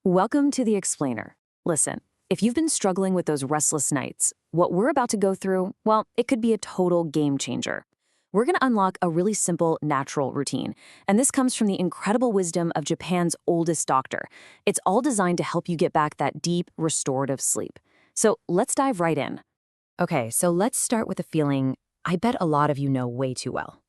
Welcome to the Explainer. Listen, if you've been struggling with those restless nights, what we're about to go through, well, it could be a total game changer. We're going to unlock a really simple, natural routine, and this comes from the incredible wisdom of Japan's oldest doctor. It's all designed to help you get back that deep, restorative sleep. So let's dive right in. Okay, so let's start with a feeling I bet a lot of you know way too well.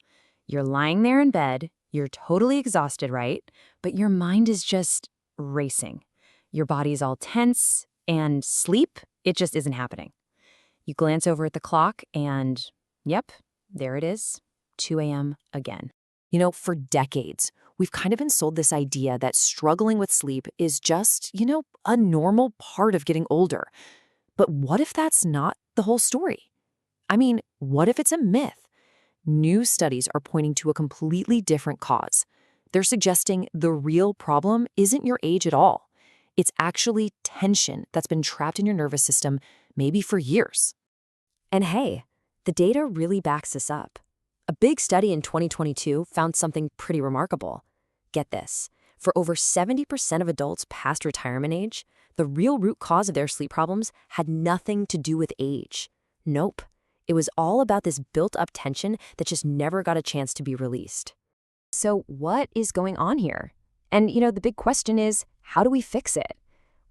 You're lying there in bed, you're totally exhausted, right? But your mind is just racing. Your body's all tense, and sleep, it just isn't happening. You glance over at the clock and, yep, there it is, 2 a.m. again. For decades, we've kind of been sold this idea that struggling with sleep is just, a normal part of getting older. But what if that's not the whole story? I mean, what if it's a myth? New studies are pointing to a completely different cause. They're suggesting the real problem isn't your age at all. It's actually tension that's been trapped in your nervous system, maybe for years. And hey, the data really backs this up. A big study in 2022 found something pretty remarkable. Get this, for over 70% of adults past retirement age, the real root cause of their sleep problems had nothing to do with age. Nope. It was all about this built-up tension that just never got a chance to be released. So what is going on here? And, the big question is, how do we fix it?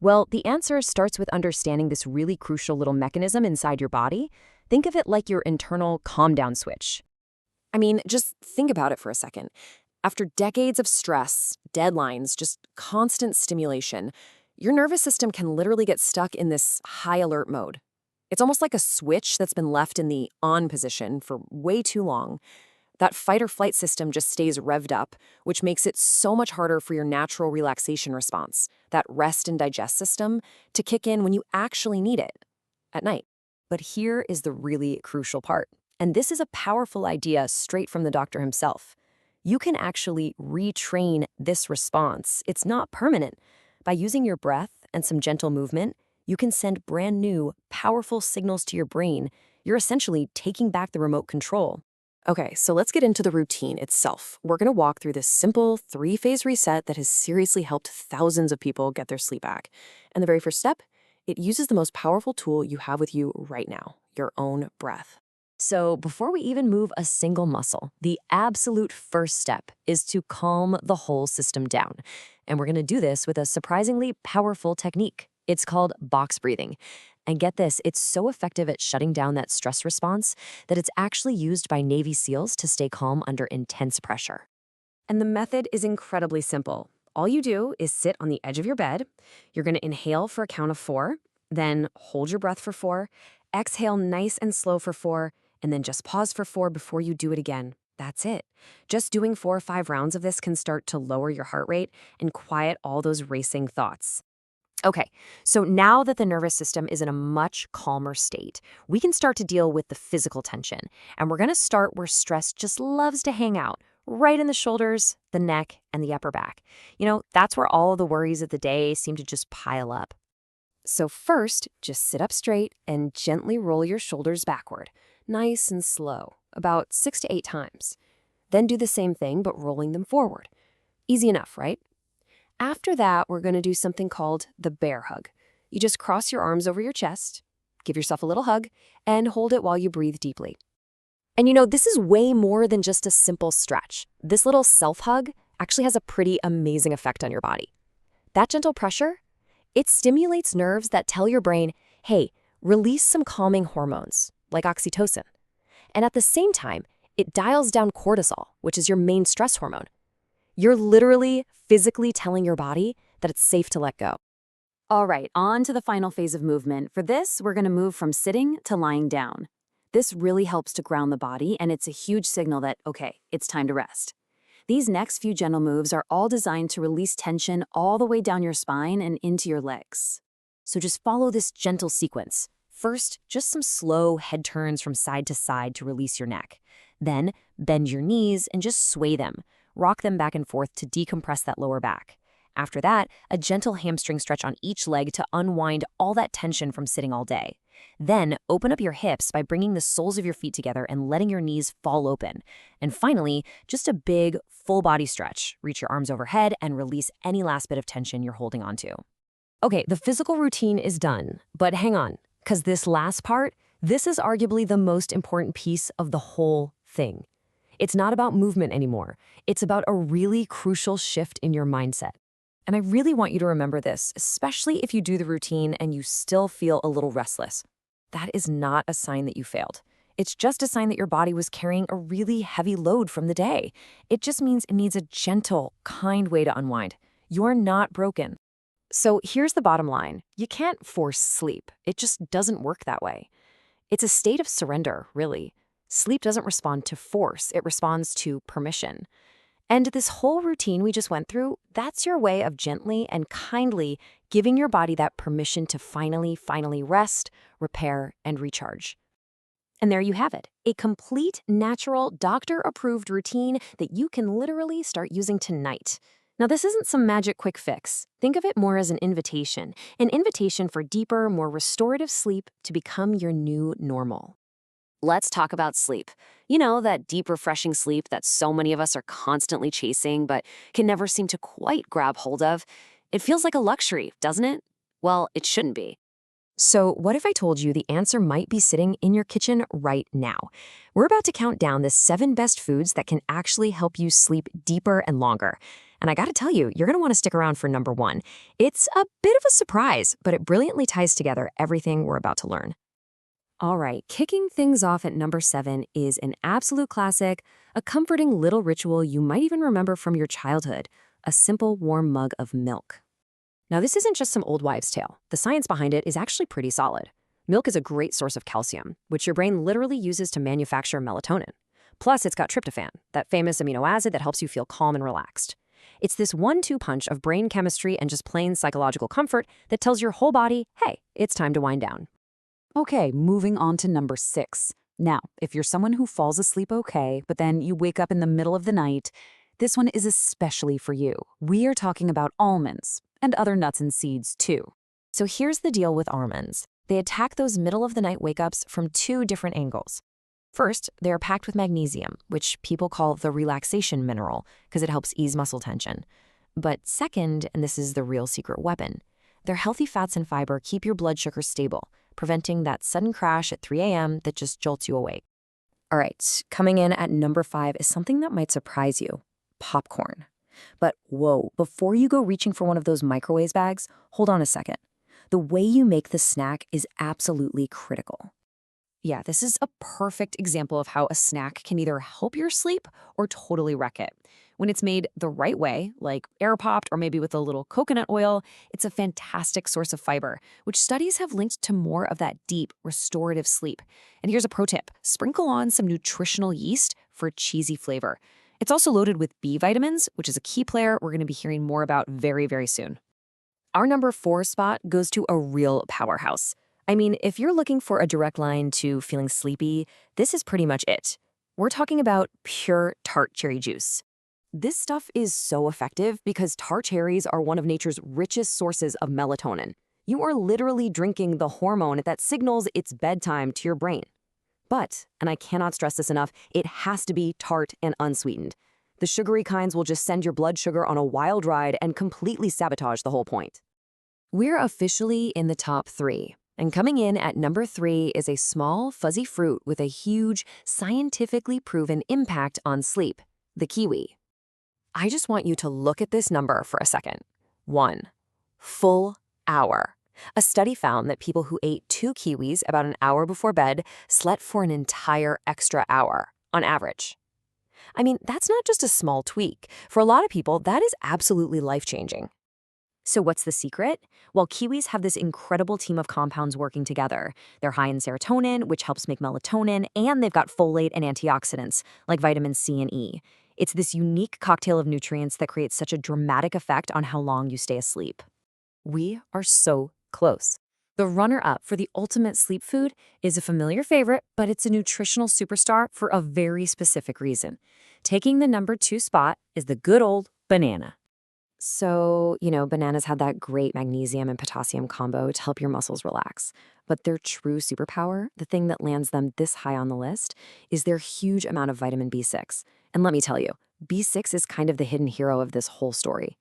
Well, the answer starts with understanding this really crucial little mechanism inside your body. Think of it like your internal calm-down switch. I mean, just think about it for a second. After decades of stress, deadlines, just constant stimulation, your nervous system can literally get stuck in this high alert mode. It's almost like a switch that's been left in the on position for way too long. That fight or flight system just stays revved up, which makes it so much harder for your natural relaxation response, that rest and digest system, to kick in when you actually need it, at night. But here is the really crucial part, and this is a powerful idea straight from the doctor himself. You can actually retrain this response. It's not permanent. By using your breath and some gentle movement, you can send brand new, powerful signals to your brain. You're essentially taking back the remote control. Okay, so let's get into the routine itself. We're going to walk through this simple 3-phase reset that has seriously helped thousands of people get their sleep back. And the very first step, it uses the most powerful tool you have with you right now, your own breath. So before we even move a single muscle, the absolute first step is to calm the whole system down. And we're going to do this with a surprisingly powerful technique. It's called box breathing. And get this, it's so effective at shutting down that stress response that it's actually used by Navy SEALs to stay calm under intense pressure. And the method is incredibly simple. All you do is sit on the edge of your bed. You're going to inhale for a count of 4, then hold your breath for 4, exhale nice and slow for 4, and then just pause for 4 before you do it again. That's it. Just doing 4 or 5 rounds of this can start to lower your heart rate and quiet all those racing thoughts. Okay, so now that the nervous system is in a much calmer state, we can start to deal with the physical tension. And we're going to start where stress just loves to hang out, right in the shoulders, the neck, and the upper back. That's where all of the worries of the day seem to just pile up. So first, just sit up straight and gently roll your shoulders backward, nice and slow, about 6 to 8 times. Then do the same thing, but rolling them forward. Easy enough, right? After that, we're going to do something called the bear hug. You just cross your arms over your chest, give yourself a little hug, and hold it while you breathe deeply. And this is way more than just a simple stretch. This little self-hug actually has a pretty amazing effect on your body. That gentle pressure, it stimulates nerves that tell your brain, hey, release some calming hormones, like oxytocin. And at the same time, it dials down cortisol, which is your main stress hormone. You're literally physically telling your body that it's safe to let go. All right, on to the final phase of movement. For this, we're going to move from sitting to lying down. This really helps to ground the body, and it's a huge signal that, okay, it's time to rest. These next few gentle moves are all designed to release tension all the way down your spine and into your legs. So just follow this gentle sequence. First, just some slow head turns from side to side to release your neck. Then, bend your knees and just sway them. Rock them back and forth to decompress that lower back. After that, a gentle hamstring stretch on each leg to unwind all that tension from sitting all day. Then open up your hips by bringing the soles of your feet together and letting your knees fall open. And finally, just a big, full body stretch. Reach your arms overhead and release any last bit of tension you're holding onto. Okay, the physical routine is done, but hang on, because this last part, this is arguably the most important piece of the whole thing. It's not about movement anymore. It's about a really crucial shift in your mindset. And I really want you to remember this, especially if you do the routine and you still feel a little restless. That is not a sign that you failed. It's just a sign that your body was carrying a really heavy load from the day. It just means it needs a gentle, kind way to unwind. You're not broken. So here's the bottom line. You can't force sleep. It just doesn't work that way. It's a state of surrender, really. Sleep doesn't respond to force. It responds to permission. And this whole routine we just went through, that's your way of gently and kindly giving your body that permission to finally rest, repair, and recharge. And there you have it, a complete, natural, doctor-approved routine that you can literally start using tonight. Now, this isn't some magic quick fix. Think of it more as an invitation for deeper, more restorative sleep to become your new normal. Let's talk about sleep. You know, that deep, refreshing sleep that so many of us are constantly chasing but can never seem to quite grab hold of. It feels like a luxury, doesn't it? Well, it shouldn't be. So what if I told you the answer might be sitting in your kitchen right now? We're about to count down the 7 best foods that can actually help you sleep deeper and longer. And I gotta tell you, you're gonna wanna stick around for number 1. It's a bit of a surprise, but it brilliantly ties together everything we're about to learn. All right, kicking things off at number 7 is an absolute classic, a comforting little ritual you might even remember from your childhood, a simple warm mug of milk. Now, this isn't just some old wives' tale. The science behind it is actually pretty solid. Milk is a great source of calcium, which your brain literally uses to manufacture melatonin. Plus, it's got tryptophan, that famous amino acid that helps you feel calm and relaxed. It's this 1-2 punch of brain chemistry and just plain psychological comfort that tells your whole body, hey, it's time to wind down. Okay, moving on to number 6. Now, if you're someone who falls asleep okay, but then you wake up in the middle of the night, this one is especially for you. We are talking about almonds, and other nuts and seeds too. So here's the deal with almonds. They attack those middle-of-the-night wake-ups from 2 different angles. First, they are packed with magnesium, which people call the relaxation mineral because it helps ease muscle tension. But second, and this is the real secret weapon, their healthy fats and fiber keep your blood sugar stable, preventing that sudden crash at 3 a.m. that just jolts you awake. All right, coming in at number 5 is something that might surprise you, popcorn. But whoa, before you go reaching for one of those microwave bags, hold on a second. The way you make the snack is absolutely critical. Yeah, this is a perfect example of how a snack can either help your sleep or totally wreck it. When it's made the right way, like air-popped or maybe with a little coconut oil, it's a fantastic source of fiber, which studies have linked to more of that deep, restorative sleep. And here's a pro tip. Sprinkle on some nutritional yeast for a cheesy flavor. It's also loaded with B vitamins, which is a key player we're going to be hearing more about very, very soon. Our number 4 spot goes to a real powerhouse. I mean, if you're looking for a direct line to feeling sleepy, this is pretty much it. We're talking about pure tart cherry juice. This stuff is so effective because tart cherries are one of nature's richest sources of melatonin. You are literally drinking the hormone that signals it's bedtime to your brain. But, and I cannot stress this enough, it has to be tart and unsweetened. The sugary kinds will just send your blood sugar on a wild ride and completely sabotage the whole point. We're officially in the top 3. And coming in at number 3 is a small, fuzzy fruit with a huge, scientifically proven impact on sleep, the kiwi. I just want you to look at this number for a second. 1 full hour. A study found that people who ate 2 kiwis about an hour before bed slept for an entire extra hour, on average. I mean, that's not just a small tweak. For a lot of people, that is absolutely life-changing. So what's the secret? Well, kiwis have this incredible team of compounds working together. They're high in serotonin, which helps make melatonin, and they've got folate and antioxidants, like vitamins C and E. It's this unique cocktail of nutrients that creates such a dramatic effect on how long you stay asleep. We are so close. The runner-up for the ultimate sleep food is a familiar favorite, but it's a nutritional superstar for a very specific reason. Taking the number 2 spot is the good old banana. So, bananas have that great magnesium and potassium combo to help your muscles relax. But their true superpower, the thing that lands them this high on the list, is their huge amount of vitamin B6. And let me tell you, B6 is kind of the hidden hero of this whole story.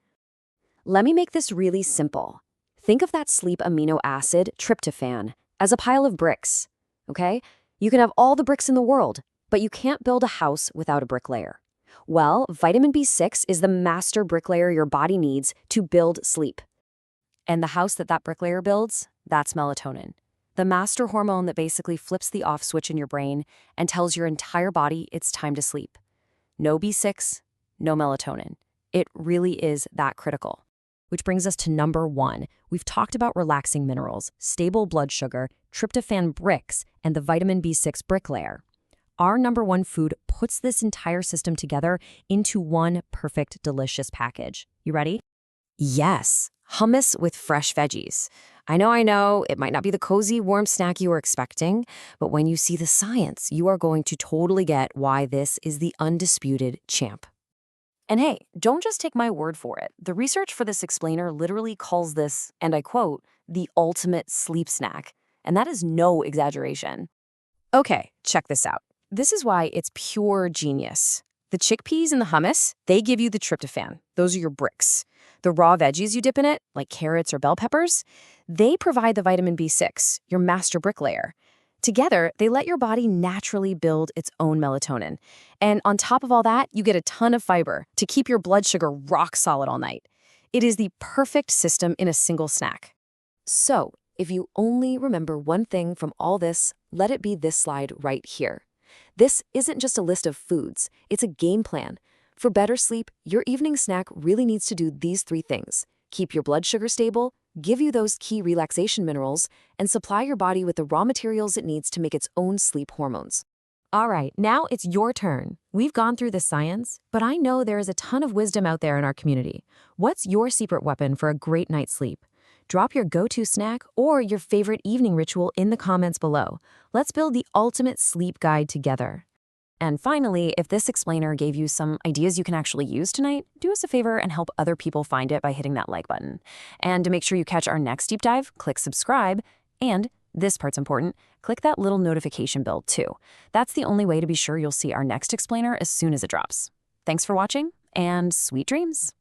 Let me make this really simple. Think of that sleep amino acid, tryptophan, as a pile of bricks, okay? You can have all the bricks in the world, but you can't build a house without a bricklayer. Well, vitamin B6 is the master bricklayer your body needs to build sleep. And the house that bricklayer builds, that's melatonin, the master hormone that basically flips the off switch in your brain and tells your entire body it's time to sleep. No B6, no melatonin. It really is that critical. Which brings us to number 1. We've talked about relaxing minerals, stable blood sugar, tryptophan bricks, and the vitamin B6 bricklayer. Our number 1 food puts this entire system together into one perfect, delicious package. You ready? Yes, hummus with fresh veggies. I know, it might not be the cozy, warm snack you were expecting, but when you see the science, you are going to totally get why this is the undisputed champ. And hey, don't just take my word for it. The research for this explainer literally calls this, and I quote, the ultimate sleep snack. And that is no exaggeration. Okay, check this out. This is why it's pure genius. The chickpeas and the hummus, they give you the tryptophan. Those are your bricks. The raw veggies you dip in it, like carrots or bell peppers, they provide the vitamin B6, your master bricklayer. Together, they let your body naturally build its own melatonin. And on top of all that, you get a ton of fiber to keep your blood sugar rock solid all night. It is the perfect system in a single snack. So, if you only remember one thing from all this, let it be this slide right here. This isn't just a list of foods, it's a game plan. For better sleep, your evening snack really needs to do these 3 things: keep your blood sugar stable, give you those key relaxation minerals, and supply your body with the raw materials it needs to make its own sleep hormones. All right, now it's your turn. We've gone through the science, but I know there is a ton of wisdom out there in our community. What's your secret weapon for a great night's sleep? Drop your go-to snack or your favorite evening ritual in the comments below. Let's build the ultimate sleep guide together. And finally, if this explainer gave you some ideas you can actually use tonight, do us a favor and help other people find it by hitting that like button. And to make sure you catch our next deep dive, click subscribe, and this part's important, click that little notification bell too. That's the only way to be sure you'll see our next explainer as soon as it drops. Thanks for watching, and sweet dreams!